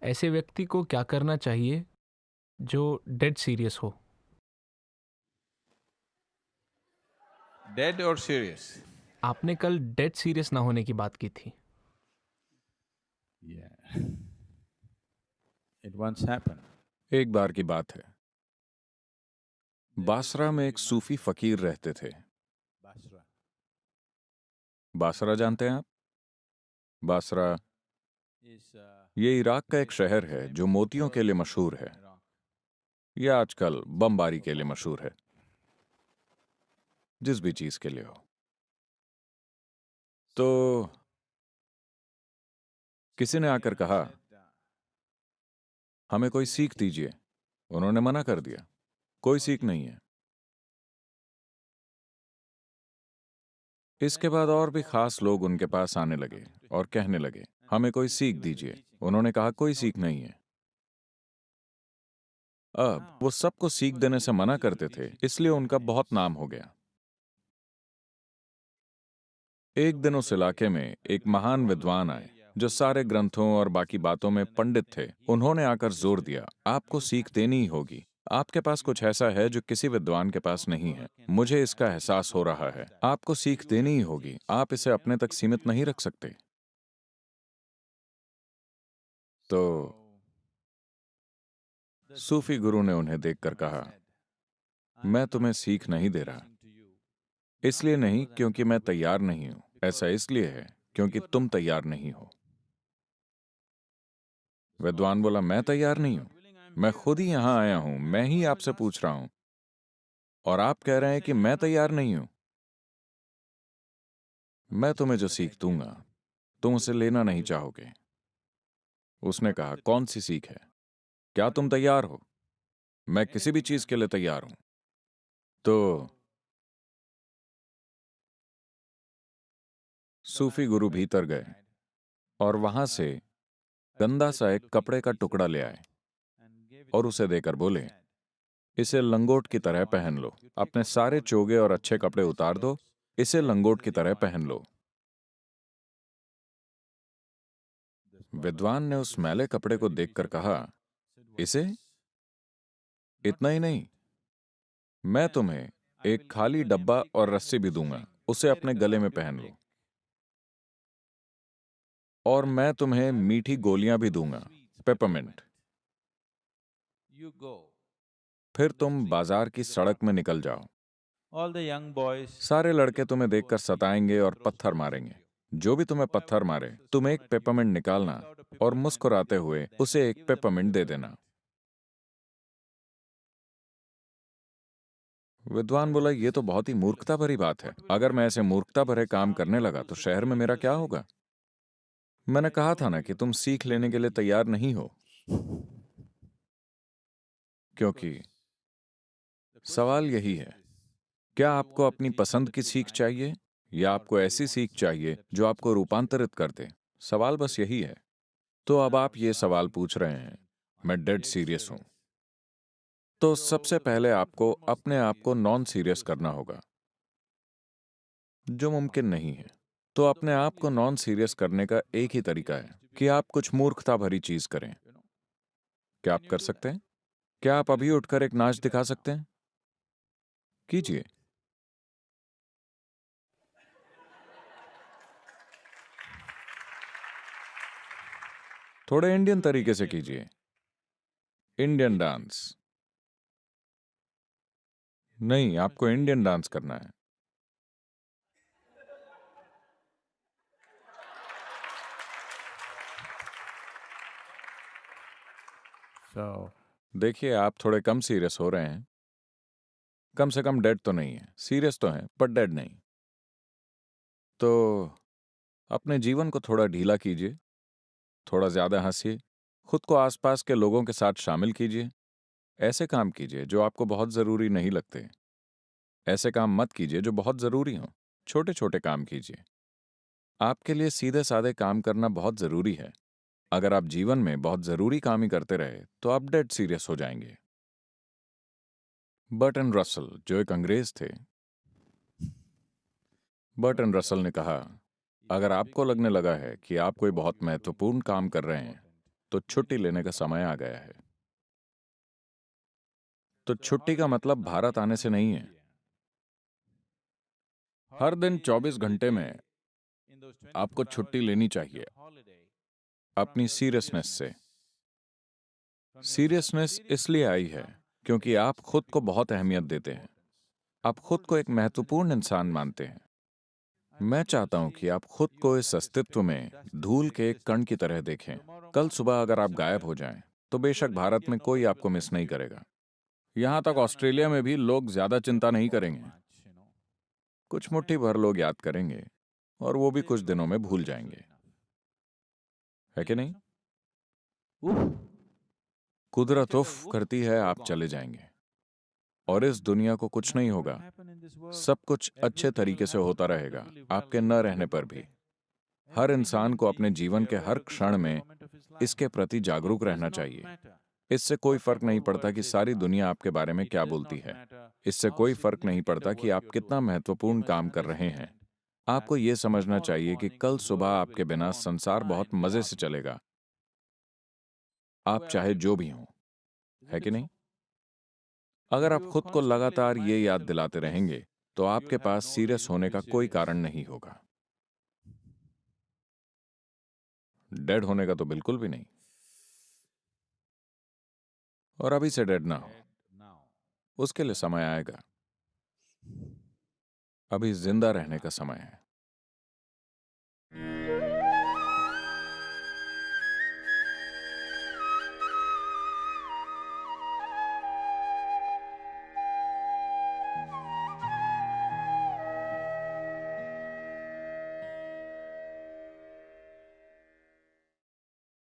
ऐसे व्यक्ति को क्या करना चाहिए जो डेड सीरियस हो? Dead or serious? आपने कल डेड सीरियस ना होने की बात की थी। Yeah. It once happened. एक बार की बात है, बासरा में एक सूफी फकीर रहते थे। Basra. बासरा जानते हैं आप? बासरा Is ये इराक का एक शहर है जो मोतियों के लिए मशहूर है। यह आजकल बमबारी के लिए मशहूर है, जिस भी चीज के लिए हो। तो किसी ने आकर कहा, हमें कोई सीख दीजिए। उन्होंने मना कर दिया, कोई सीख नहीं है। इसके बाद और भी खास लोग उनके पास आने लगे और कहने लगे, हमें कोई सीख दीजिए। उन्होंने कहा, कोई सीख नहीं है। अब वो सबको सीख देने से मना करते थे, इसलिए उनका बहुत नाम हो गया। एक दिन उस इलाके में एक महान विद्वान आए जो सारे ग्रंथों और बाकी बातों में पंडित थे। उन्होंने आकर जोर दिया, आपको सीख देनी ही होगी। आपके पास कुछ ऐसा है जो किसी विद्वान के पास नहीं है। मुझे इसका एहसास हो रहा है। आपको सीख देनी ही होगी। आप इसे अपने तक सीमित नहीं रख सकते। तो सूफी गुरु ने उन्हें देखकर कहा, मैं तुम्हें सीख नहीं दे रहा। इसलिए नहीं क्योंकि मैं तैयार नहीं हूं, ऐसा इसलिए है क्योंकि तुम तैयार नहीं हो। विद्वान बोला, मैं तैयार नहीं हूं, मैं खुद ही यहां आया हूं, मैं ही आपसे पूछ रहा हूं, और आप कह रहे हैं कि मैं तैयार नहीं हूं। मैं तुम्हें जो सीख दूंगा तुम उसे लेना नहीं चाहोगे। उसने कहा, कौन सी सीख है? क्या तुम तैयार हो? मैं किसी भी चीज के लिए तैयार हूं। तो सूफी गुरु भीतर गए और वहां से गंदा सा एक कपड़े का टुकड़ा ले आए और उसे देकर बोले, इसे लंगोट की तरह पहन लो। अपने सारे चोगे और अच्छे कपड़े उतार दो, इसे लंगोट की तरह पहन लो। विद्वान ने उस मैले कपड़े को देखकर कहा, इसे? इतना ही नहीं, मैं तुम्हें एक खाली डब्बा और रस्सी भी दूंगा, उसे अपने गले में पहन लो। और मैं तुम्हें मीठी गोलियां भी दूंगा, पेपरमिंट। You go. फिर तुम बाजार की सड़क में निकल जाओ। All the young boys. सारे लड़के तुम्हें देखकर सताएंगे और पत्थर मारेंगे। जो भी तुम्हें पत्थर मारे, तुम एक पेपरमिंट निकालना और मुस्कुराते हुए उसे एक पेपरमिंट दे देना। विद्वान बोला, ये तो बहुत ही मूर्खता भरी बात है। अगर मैं ऐसे मूर्खता भरे काम करने लगा तो शहर में मेरा क्या होगा? मैंने कहा था ना कि तुम सीख लेने के लिए तैयार नहीं हो। क्योंकि सवाल यही है, क्या आपको अपनी पसंद की सीख चाहिए या आपको ऐसी सीख चाहिए जो आपको रूपांतरित कर दे? सवाल बस यही है। तो अब आप ये सवाल पूछ रहे हैं, मैं डेड सीरियस हूं। तो सबसे पहले आपको अपने आप को नॉन सीरियस करना होगा, जो मुमकिन नहीं है। तो अपने आप को नॉन सीरियस करने का एक ही तरीका है कि आप कुछ मूर्खता भरी चीज करें। क्या आप कर सकते हैं? क्या आप अभी उठकर एक नाच दिखा सकते हैं? कीजिए। थोड़े इंडियन तरीके से कीजिए। Indian dance. नहीं, आपको इंडियन डांस करना है। So देखिए, आप थोड़े कम सीरियस हो रहे हैं। कम से कम डेड तो नहीं है, सीरियस तो हैं पर डेड नहीं। तो अपने जीवन को थोड़ा ढीला कीजिए, थोड़ा ज्यादा हंसिए, खुद को आसपास के लोगों के साथ शामिल कीजिए। ऐसे काम कीजिए जो आपको बहुत जरूरी नहीं लगते। ऐसे काम मत कीजिए जो बहुत जरूरी हों। छोटे छोटे काम कीजिए। आपके लिए सीधे साधे काम करना बहुत जरूरी है। अगर आप जीवन में बहुत जरूरी काम ही करते रहे तो आप डेड सीरियस हो जाएंगे। बर्टन रसल, जो एक अंग्रेज थे, बर्टन रसल ने कहा, अगर आपको लगने लगा है कि आप कोई बहुत महत्वपूर्ण काम कर रहे हैं तो छुट्टी लेने का समय आ गया है। तो छुट्टी का मतलब भारत आने से नहीं है। हर दिन 24 घंटे में आपको छुट्टी लेनी चाहिए अपनी सीरियसनेस से। सीरियसनेस इसलिए आई है क्योंकि आप खुद को बहुत अहमियत देते हैं। आप खुद को एक महत्वपूर्ण इंसान मानते हैं। मैं चाहता हूं कि आप खुद को इस अस्तित्व में धूल के एक कण की तरह देखें। कल सुबह अगर आप गायब हो जाएं, तो बेशक भारत में कोई आपको मिस नहीं करेगा। यहां तक ऑस्ट्रेलिया में भी लोग ज्यादा चिंता नहीं करेंगे। कुछ मुट्ठी भर लोग याद करेंगे और वो भी कुछ दिनों में भूल जाएंगे, है कि नहीं? कुदरत उफ करती है, आप चले जाएंगे और इस दुनिया को कुछ नहीं होगा। सब कुछ अच्छे तरीके से होता रहेगा आपके न रहने पर भी। हर इंसान को अपने जीवन के हर क्षण में इसके प्रति जागरूक रहना चाहिए। इससे कोई फर्क नहीं पड़ता कि सारी दुनिया आपके बारे में क्या बोलती है। इससे कोई फर्क नहीं पड़ता कि आप कितना महत्वपूर्ण काम कर रहे हैं। आपको यह समझना चाहिए कि कल सुबह आपके बिना संसार बहुत मजे से चलेगा, आप चाहे जो भी हों, है कि नहीं? अगर आप खुद को लगातार ये याद दिलाते रहेंगे, तो आपके पास सीरियस होने का कोई कारण नहीं होगा। डेड होने का तो बिल्कुल भी नहीं। और अभी से डेड ना हो, उसके लिए समय आएगा। अभी जिंदा रहने का समय है।